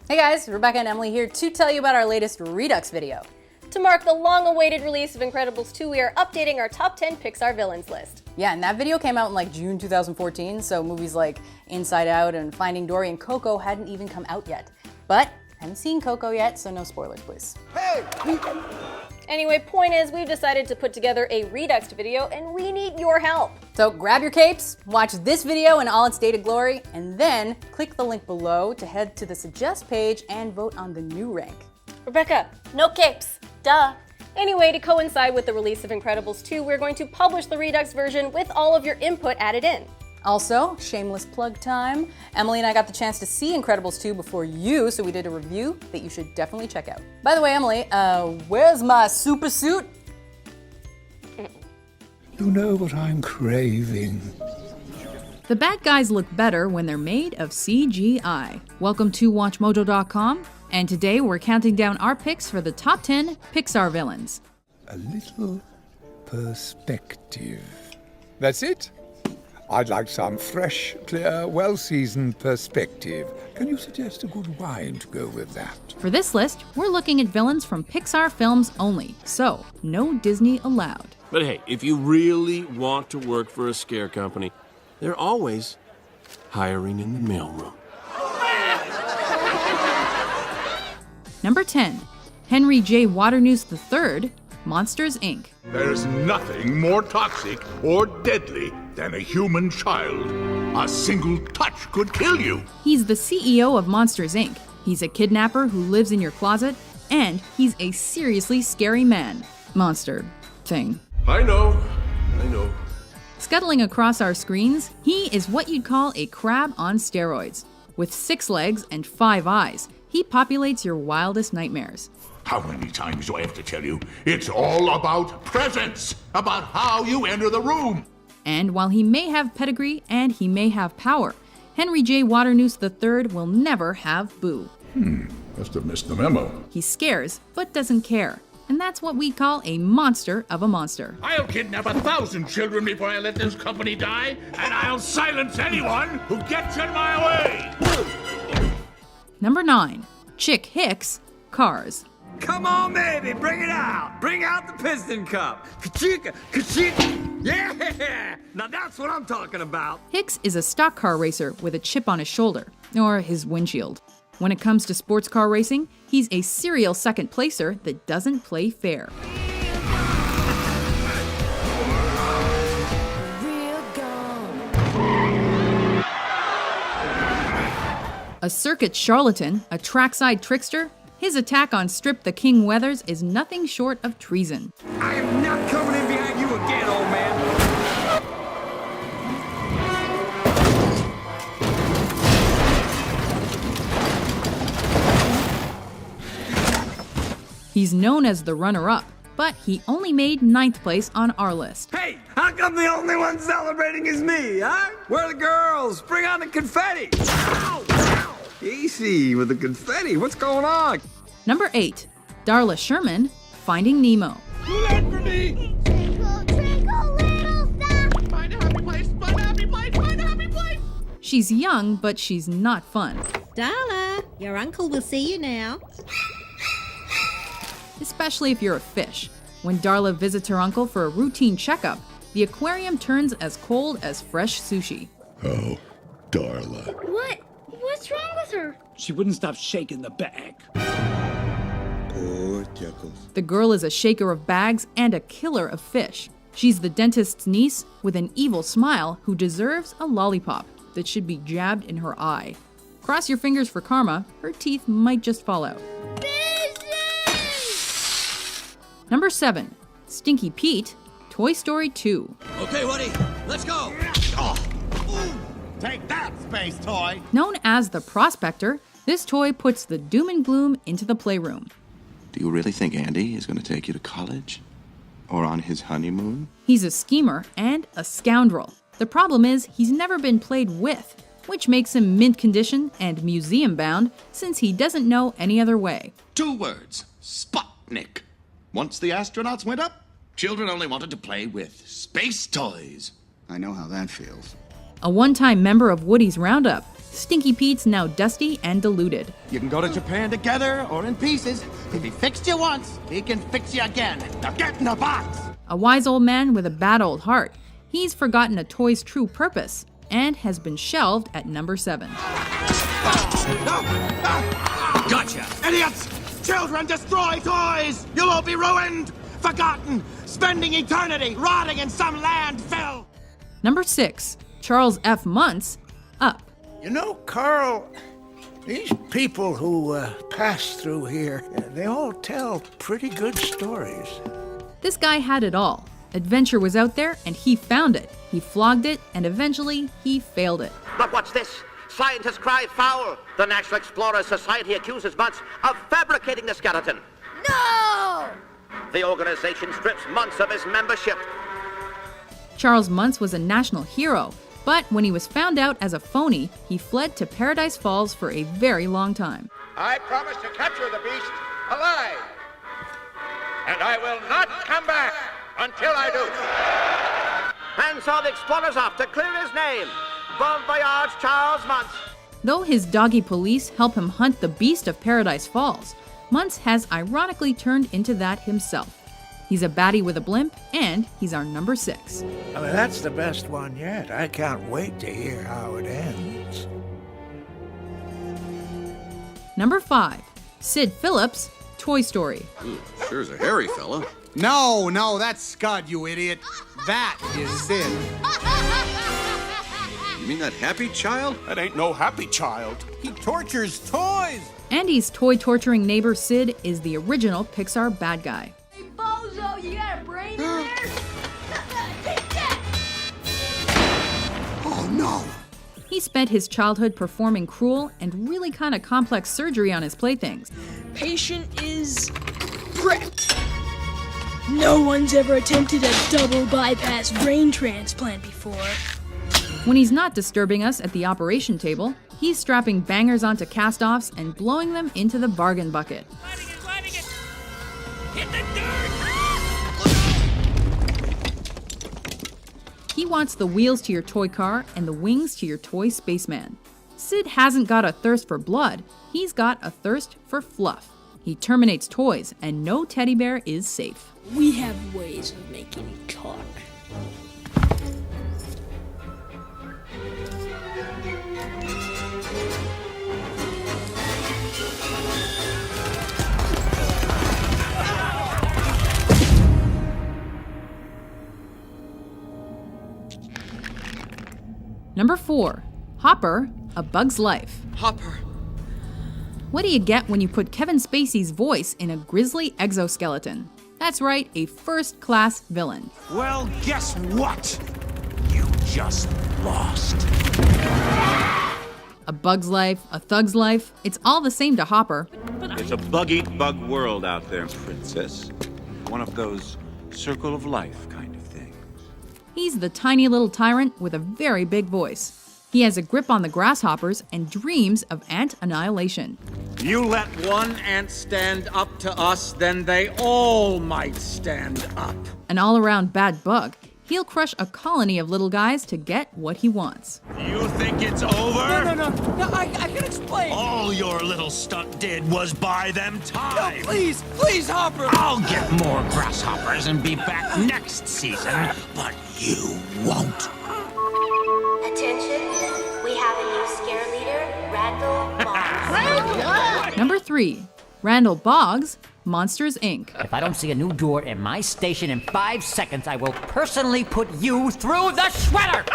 Hey guys, Rebecca and Emily here to tell you about our latest Redux video. To mark the long-awaited release of Incredibles 2, we are updating our top 10 Pixar villains list. Yeah, and that video came out in like June 2014, so movies like Inside Out and Finding Dory and Coco hadn't even come out yet. But I haven't seen Coco yet, so no spoilers, please. Hey! Anyway, point is, we've decided to put together a Redux video, and we need your help. So grab your capes, watch this video in all its dated glory, and then click the link below to head to the Suggest page and vote on the new rank. Rebecca, no capes. Duh. Anyway, to coincide with the release of Incredibles 2, we're going to publish the Redux version with all of your input added in. Also, shameless plug time. Emily and I got the chance to see Incredibles 2 before you, so we did a review that you should definitely check out. By the way, Emily, where's my super suit? You know what I'm craving. The bad guys look better when they're made of CGI. Welcome to WatchMojo.com, and today we're counting down our picks for the top 10 Pixar villains. A little perspective. That's it? I'd like some fresh, clear, well-seasoned perspective. Can you suggest a good wine to go with that? For this list, we're looking at villains from Pixar films only, so no Disney allowed. But hey, if you really want to work for a scare company, they're always hiring in the mailroom. Number 10, Henry J. Waternoose III, Monsters, Inc. There's nothing more toxic or deadly than a human child. A single touch could kill you. He's the CEO of Monsters, Inc. He's a kidnapper who lives in your closet, and he's a seriously scary man. Monster thing. I know. Scuttling across our screens, he is what you'd call a crab on steroids. With 6 legs and 5 eyes, he populates your wildest nightmares. How many times do I have to tell you? It's all about presence, about how you enter the room. And while he may have pedigree and he may have power, Henry J. Waternoose III will never have Boo. Must have missed the memo. He scares, but doesn't care. And that's what we call a monster of a monster. I'll kidnap 1,000 children before I let this company die, and I'll silence anyone who gets in my way. Number 9, Chick Hicks, Cars. Come on, baby, bring it out. Bring out the piston cup. Ka-chicka, ka-chicka. Yeah! Now that's what I'm talking about. Hicks is a stock car racer with a chip on his shoulder, or his windshield. When it comes to sports car racing, he's a serial second placer that doesn't play fair. A circuit charlatan, a trackside trickster, his attack on Strip the King Weathers is nothing short of treason. I am not coming in behind you again, old man. He's known as the runner-up, but he only made 9th place on our list. Hey, how come the only one celebrating is me, huh? Where are the girls? Bring on the confetti. Ow! Ow! Easy with the confetti. What's going on? Number 8, Darla Sherman, Finding Nemo. Look out for me! Twinkle, twinkle, little star. Find a happy place, find a happy place, find a happy place! She's young, but she's not fun. Darla, your uncle will see you now. Especially if you're a fish. When Darla visits her uncle for a routine checkup, the aquarium turns as cold as fresh sushi. Oh, Darla. What? What's wrong with her? She wouldn't stop shaking the bag. Poor Chuckles. The girl is a shaker of bags and a killer of fish. She's the dentist's niece with an evil smile who deserves a lollipop that should be jabbed in her eye. Cross your fingers for karma, her teeth might just fall out. Number 7, Stinky Pete, Toy Story 2. Okay, Woody, let's go. Take that, space toy. Known as the Prospector, this toy puts the doom and gloom into the playroom. Do you really think Andy is going to take you to college? Or on his honeymoon? He's a schemer and a scoundrel. The problem is he's never been played with, which makes him mint condition and museum bound since he doesn't know any other way. 2 words. Sputnik. Once the astronauts went up, children only wanted to play with space toys. I know how that feels. A one-time member of Woody's Roundup, Stinky Pete's now dusty and diluted. You can go to Japan together or in pieces. If he fixed you once, he can fix you again. Now get in the box! A wise old man with a bad old heart. He's forgotten a toy's true purpose and has been shelved at number 7. Gotcha! Idiots! Children destroy toys! You'll all be ruined! Forgotten! Spending eternity rotting in some landfill! Number 6. Charles F. Muntz, Up. You know, Carl, these people who pass through here, they all tell pretty good stories. This guy had it all. Adventure was out there and he found it. He flogged it and eventually he failed it. Look, what's this? Scientists cry foul. The National Explorers Society accuses Muntz of fabricating the skeleton. No! The organization strips Muntz of his membership. Charles Muntz was a national hero, but when he was found out as a phony, he fled to Paradise Falls for a very long time. I promise to capture the beast alive. And I will not come back until I do. And so the explorer's off to clear his name. Bon voyage, Charles Muntz. Though his doggy police help him hunt the beast of Paradise Falls, Muntz has ironically turned into that himself. He's a baddie with a blimp, and he's our number 6. I mean, that's the best one yet. I can't wait to hear how it ends. Number 5. Sid Phillips, Toy Story. Sure is a hairy fella. No, that's Scud, you idiot. That is Sid. You mean that happy child? That ain't no happy child. He tortures toys. Andy's toy-torturing neighbor Sid is the original Pixar bad guy. Hey, Bozo, you got a brain in there? Take that! Oh, no. He spent his childhood performing cruel and really kind of complex surgery on his playthings. Patient is prepped. No one's ever attempted a double bypass brain transplant before. When he's not disturbing us at the operation table, he's strapping bangers onto cast-offs and blowing them into the bargain bucket. Sliding it! Hit the dirt! He wants the wheels to your toy car and the wings to your toy spaceman. Sid hasn't got a thirst for blood, he's got a thirst for fluff. He terminates toys, and no teddy bear is safe. We have ways of making you talk. Number 4. Hopper, A Bug's Life. Hopper. What do you get when you put Kevin Spacey's voice in a grisly exoskeleton? That's right, a first-class villain. Well, guess what? You just lost. A bug's life, a thug's life, it's all the same to Hopper. It's a bug-eat-bug world out there, princess. One of those circle of life kind of things. He's the tiny little tyrant with a very big voice. He has a grip on the grasshoppers and dreams of ant annihilation. You let one ant stand up to us, then they all might stand up. An all-around bad bug, he'll crush a colony of little guys to get what he wants. You think it's over? No, I can explain. All your little stunt did was buy them time. No, please, Hopper. I'll get more grasshoppers and be back next season, but you won't. Attention, we have a new scare leader, Randall Boggs. Number 3. Randall Boggs, Monsters, Inc. If I don't see a new door in my station in 5 seconds, I will personally put you through the shredder!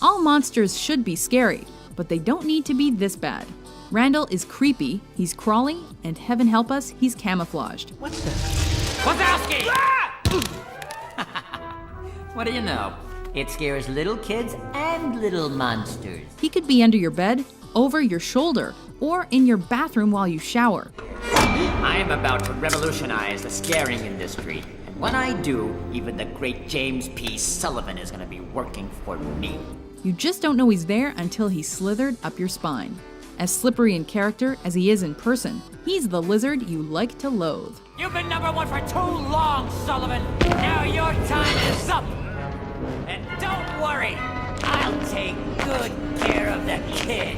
All monsters should be scary, but they don't need to be this bad. Randall is creepy, he's crawly, and heaven help us, he's camouflaged. What's this? Wazowski! What do you know? It scares little kids and little monsters. He could be under your bed, over your shoulder, or in your bathroom while you shower. I am about to revolutionize the scaring industry. And when I do, even the great James P. Sullivan is going to be working for me. You just don't know he's there until he's slithered up your spine. As slippery in character as he is in person, he's the lizard you like to loathe. You've been number one for too long, Sullivan. Now your time is up. And don't worry, I'll I'll take good care of the kid.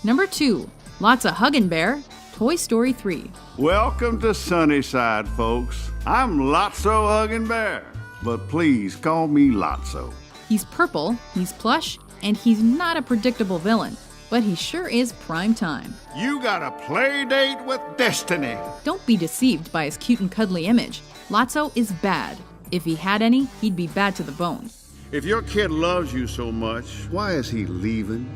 Number 2, LotsO'Huggin Bear, Toy Story 3. Welcome to Sunnyside, folks. I'm LotsO'Huggin Bear, but please call me Lotso. He's purple, he's plush, and he's not a predictable villain, but he sure is prime time. You got a play date with destiny. Don't be deceived by his cute and cuddly image. Lotso is bad. If he had any, he'd be bad to the bone. If your kid loves you so much, why is he leaving?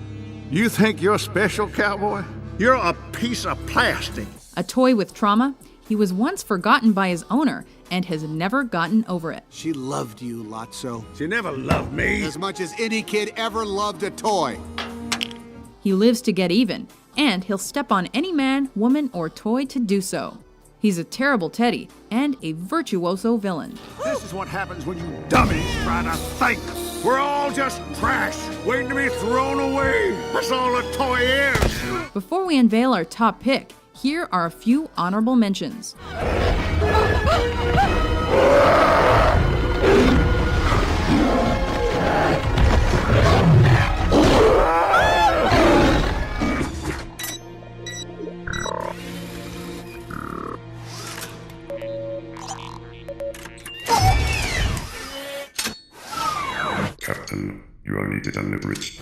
You think you're special, cowboy? You're a piece of plastic. A toy with trauma, he was once forgotten by his owner and has never gotten over it. She loved you, Lotso. She never loved me. As much as any kid ever loved a toy. He lives to get even, and he'll step on any man, woman, or toy to do so. He's a terrible teddy and a virtuoso villain. This is what happens when you dummies try to think. We're all just trash, waiting to be thrown away. That's all a toy is. Before we unveil our top pick, here are a few honorable mentions. Captain, you are needed on the bridge.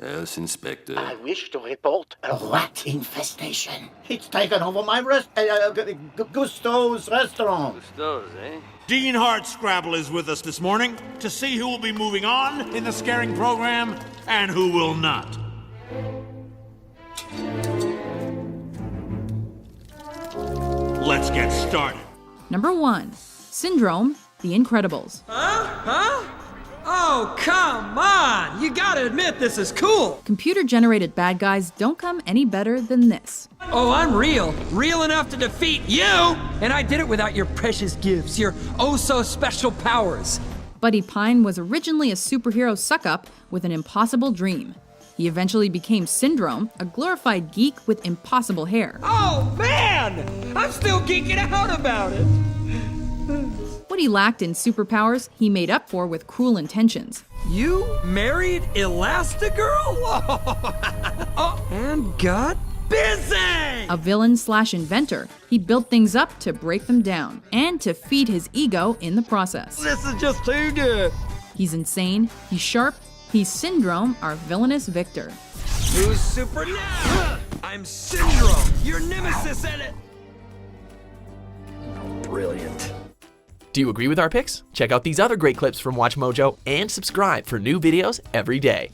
Yes, Inspector. I wish to report a rat infestation. It's taken over my Gusto's restaurant. Gusto's, eh? Dean Hardscrabble is with us this morning to see who will be moving on in the scaring program and who will not. Let's get started. Number 1, Syndrome, The Incredibles. Huh? Oh, come on! You gotta admit this is cool! Computer-generated bad guys don't come any better than this. Oh, I'm real. Real enough to defeat you! And I did it without your precious gifts, your oh-so-special powers. Buddy Pine was originally a superhero suck-up with an impossible dream. He eventually became Syndrome, a glorified geek with impossible hair. Oh, man! I'm still geeking out about it! What he lacked in superpowers, he made up for with cruel intentions. You married Elastigirl? Oh, and got busy! A villain/inventor, he built things up to break them down and to feed his ego in the process. This is just too good! He's insane, he's sharp, he's Syndrome, our villainous victor. Who's super now? I'm Syndrome, your nemesis at it! Brilliant. Do you agree with our picks? Check out these other great clips from WatchMojo and subscribe for new videos every day.